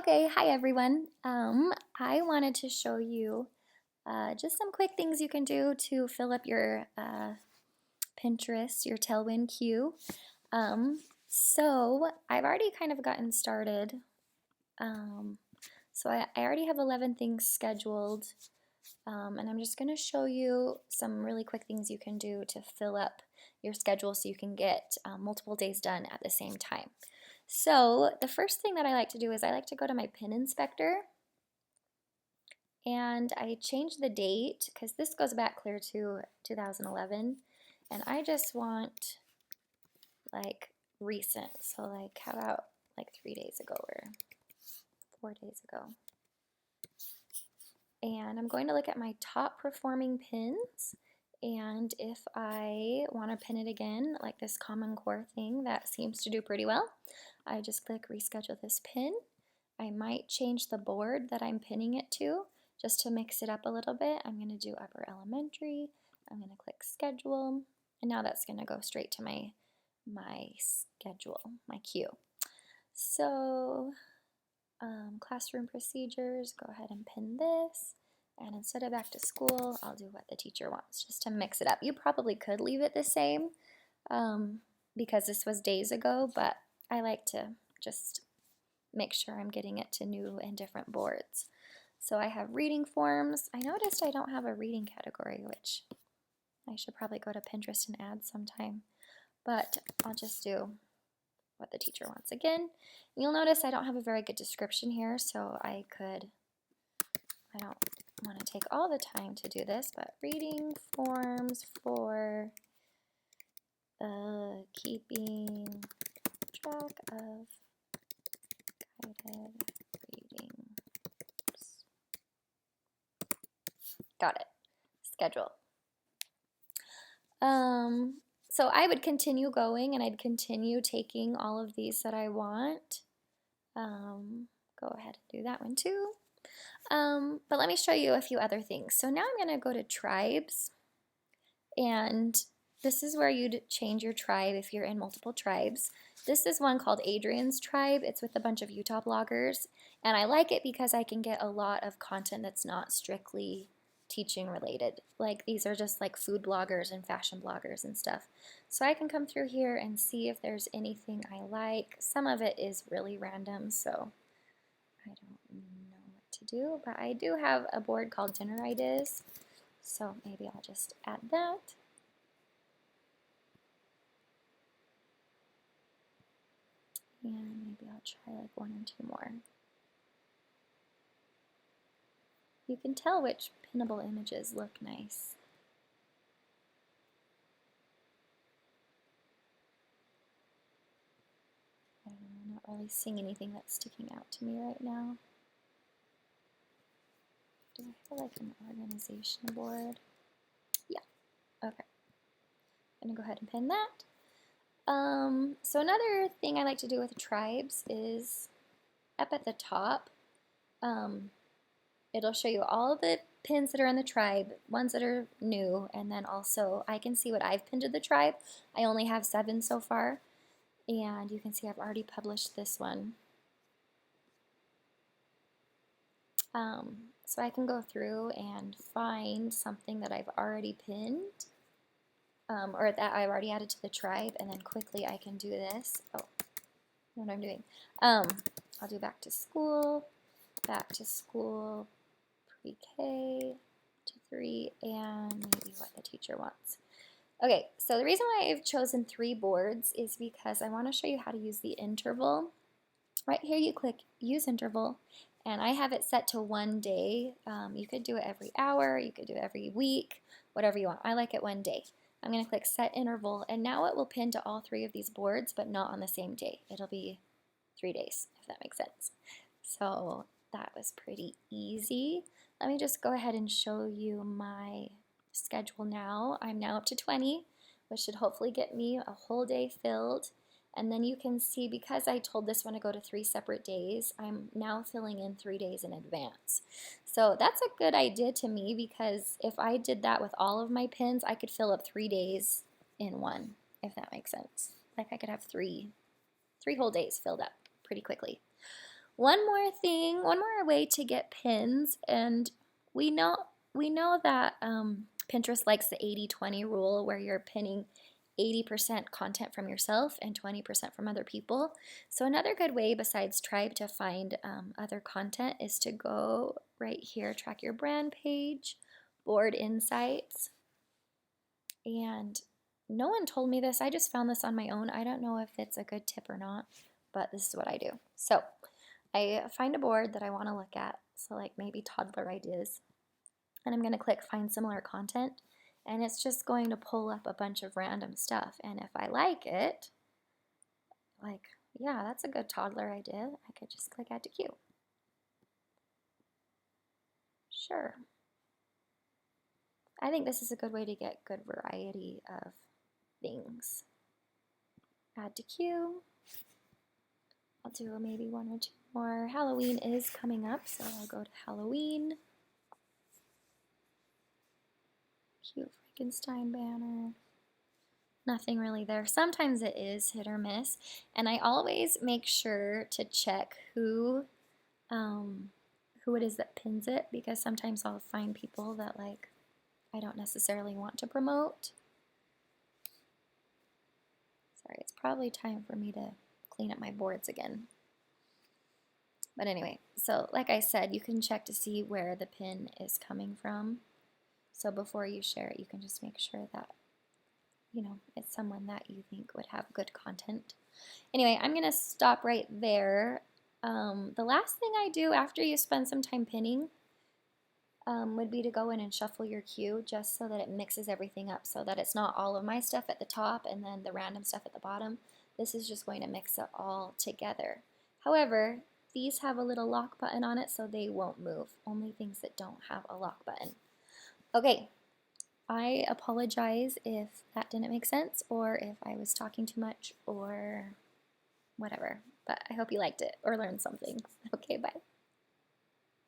Okay, hi everyone. I wanted to show you just some quick things you can do to fill up your Pinterest, your Tailwind queue. So I've already kind of gotten started. Um, so I already have 11 things scheduled, and I'm just going to show you some really quick things you can do to fill up your schedule so you can get multiple days done at the same time. So the first thing that I like to do is I like to go to my pin inspector and I change the date because this goes back clear to 2011 and I just want like recent. So like how about like 3 days ago or 4 days ago. And I'm going to look at my top performing pins, and if I want to pin it again, like this Common Core thing that seems to do pretty well, I just click reschedule this pin. I might change the board that I'm pinning it to just to mix it up a little bit. I'm going to do upper elementary. I'm going to click schedule, and now that's going to go straight to my schedule, my queue. So classroom procedures, go ahead and pin this. And instead of back to school, I'll do what the teacher wants, just to mix it up. You probably could leave it the same because this was days ago, but I like to just make sure I'm getting it to new and different boards. So I have reading forms. I noticed I don't have a reading category, which I should probably go to Pinterest and add sometime, but I'll just do what the teacher wants again. You'll notice I don't have a very good description here, so I don't want to take all the time to do this, but reading forms for keeping track of guided reading. Got it. Schedule. So I would continue going and I'd continue taking all of these that I want. Go ahead and do that one too. But let me show you a few other things. So now I'm going to go to tribes, and this is where you'd change your tribe if you're in multiple tribes. This is one called Adrian's Tribe. It's with a bunch of Utah bloggers, and I like it because I can get a lot of content that's not strictly teaching related. Like these are just like food bloggers and fashion bloggers and stuff. So I can come through here and see if there's anything I like. Some of it is really random, so I don't know what to do, but I do have a board called Dinner Ideas, so maybe I'll just add that. And maybe I'll try like 1 or 2 more. You can tell which pinnable images look nice. I don't know, I'm not really seeing anything that's sticking out to me right now. Do I have like an organization board? Yeah, okay. I'm gonna go ahead and pin that. So another thing I like to do with tribes is up at the top, it'll show you all the pins that are in the tribe, ones that are new, and then also I can see what I've pinned to the tribe. I only have 7 so far, and you can see I've already published this one. So I can go through and find something that I've already pinned, or that I've already added to the tribe, and then quickly I can do this. Oh, you know what I'm doing. I'll do back to school, pre-K to 3, and maybe what the teacher wants. Okay, so the reason why I've chosen 3 boards is because I want to show you how to use the interval. Right here you click use interval, and I have it set to 1 day. You could do it every hour, you could do it every week, whatever you want. I like it 1 day. I'm going to click set interval, and now it will pin to all 3 of these boards, but not on the same day. It'll be 3 days, if that makes sense. So that was pretty easy. Let me just go ahead and show you my schedule now. I'm now up to 20, which should hopefully get me a whole day filled. And then you can see, because I told this one to go to 3 separate days, I'm now filling in 3 days in advance. So that's a good idea to me, because if I did that with all of my pins, I could fill up 3 days in one, if that makes sense. Like I could have three whole days filled up pretty quickly. One more thing, one more way to get pins, and we know we know that Pinterest likes the 80-20 rule where you're pinning 80% content from yourself and 20% from other people. So another good way besides Tribe to find other content is to go right here, track your brand page, board insights, and no one told me this. I just found this on my own. I don't know if it's a good tip or not, but this is what I do. So I find a board that I want to look at, so like maybe toddler ideas, and I'm going to click find similar content, and it's just going to pull up a bunch of random stuff. And if I like it, like, yeah, that's a good toddler idea, I could just click add to queue. Sure. I think this is a good way to get good variety of things. Add to queue. I'll do maybe one or two more. Halloween is coming up, so I'll go to Halloween. Cute Frankenstein banner. Nothing really there. Sometimes it is hit or miss, and I always make sure to check who it is that pins it, because sometimes I'll find people that like I don't necessarily want to promote. Sorry, it's probably time for me to clean up my boards again. But anyway, so like I said, you can check to see where the pin is coming from. So before you share it, you can just make sure that, you know, it's someone that you think would have good content. Anyway, I'm going to stop right there. The last thing I do after you spend some time pinning would be to go in and shuffle your queue, just so that it mixes everything up, so that it's not all of my stuff at the top and then the random stuff at the bottom. This is just going to mix it all together. However, these have a little lock button on it, so they won't move. Only things that don't have a lock button. Okay, I apologize if that didn't make sense, or if I was talking too much, or whatever. But I hope you liked it or learned something. Okay, bye.